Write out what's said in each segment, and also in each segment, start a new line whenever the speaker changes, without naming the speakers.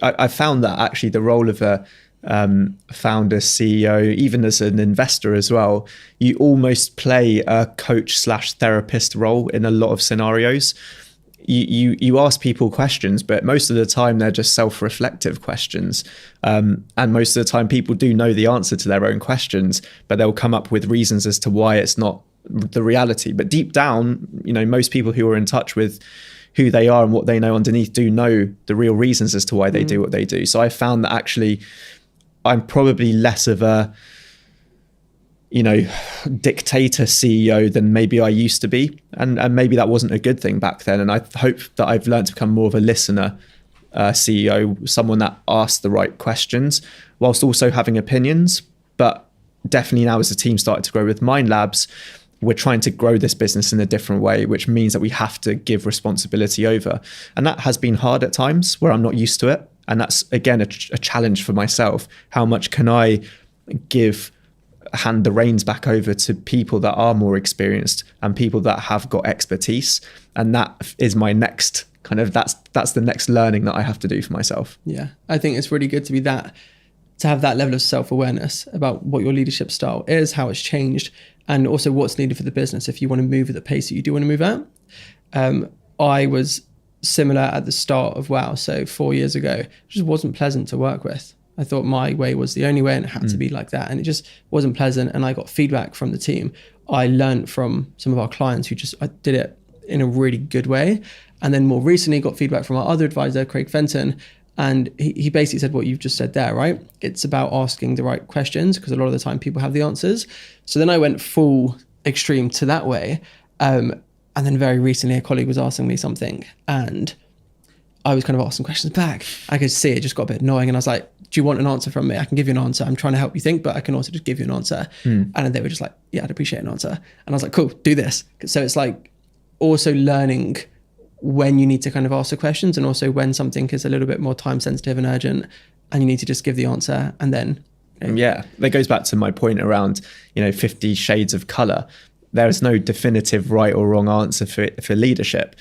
I found that actually the role of a founder, CEO, even as an investor as well, you almost play a coach/therapist role in a lot of scenarios. You ask people questions, but most of the time they're just self-reflective questions. And most of the time people do know the answer to their own questions, but they'll come up with reasons as to why it's not the reality. But deep down, most people who are in touch with who they are and what they know underneath do know the real reasons as to why they do what they do. So I found that actually I'm probably less of a, dictator CEO than maybe I used to be. And maybe that wasn't a good thing back then. And I hope that I've learned to become more of a listener CEO, someone that asks the right questions whilst also having opinions. But definitely now as the team started to grow with Mind Labs, we're trying to grow this business in a different way, which means that we have to give responsibility over. And that has been hard at times where I'm not used to it. And that's, again, a challenge for myself. How much can I hand the reins back over to people that are more experienced and people that have got expertise? And that is my next that's the next learning that I have to do for myself.
Yeah, I think it's really good to have that level of self-awareness about what your leadership style is, how it's changed, and also what's needed for the business if you want to move at the pace that you do want to move at. I was similar at the start of WOW, so 4 years ago. It just wasn't pleasant to work with. I thought my way was the only way and it had to be like that, and it just wasn't pleasant. And I got feedback from the team. I learned from some of our clients who I did it in a really good way. And then more recently got feedback from our other advisor, Craig Fenton, and he basically said what you've just said there, right? It's about asking the right questions because a lot of the time people have the answers. So then I went full extreme to that way. And then very recently a colleague was asking me something and I was kind of asking questions back. I could see it just got a bit annoying and I was like, do you want an answer from me? I can give you an answer. I'm trying to help you think, but I can also just give you an answer. And they were just like, yeah, I'd appreciate an answer. And I was like, cool, do this. So it's like also learning when you need to kind of ask the questions and also when something is a little bit more time sensitive and urgent and you need to just give the answer and then.
Yeah, that goes back to my point around, 50 shades of color. There is no definitive right or wrong answer for leadership.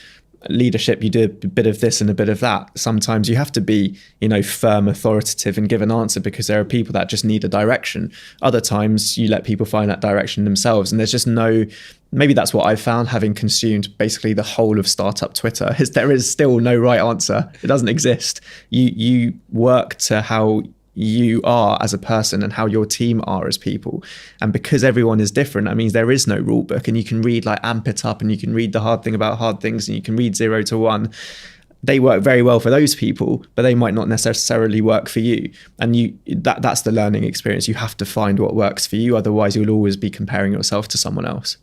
Leadership, you do a bit of this and a bit of that. Sometimes you have to be, firm, authoritative and give an answer because there are people that just need a direction. Other times you let people find that direction themselves. And there's just maybe that's what I've found having consumed basically the whole of startup Twitter, is there is still no right answer. It doesn't exist. You work to how you are as a person and how your team are as people. And because everyone is different, that means there is no rule book, and you can read like Amp It Up and you can read The Hard Thing About Hard Things and you can read 0 to 1. They work very well for those people, but they might not necessarily work for you. And that's the learning experience. You have to find what works for you. Otherwise, you'll always be comparing yourself to someone else.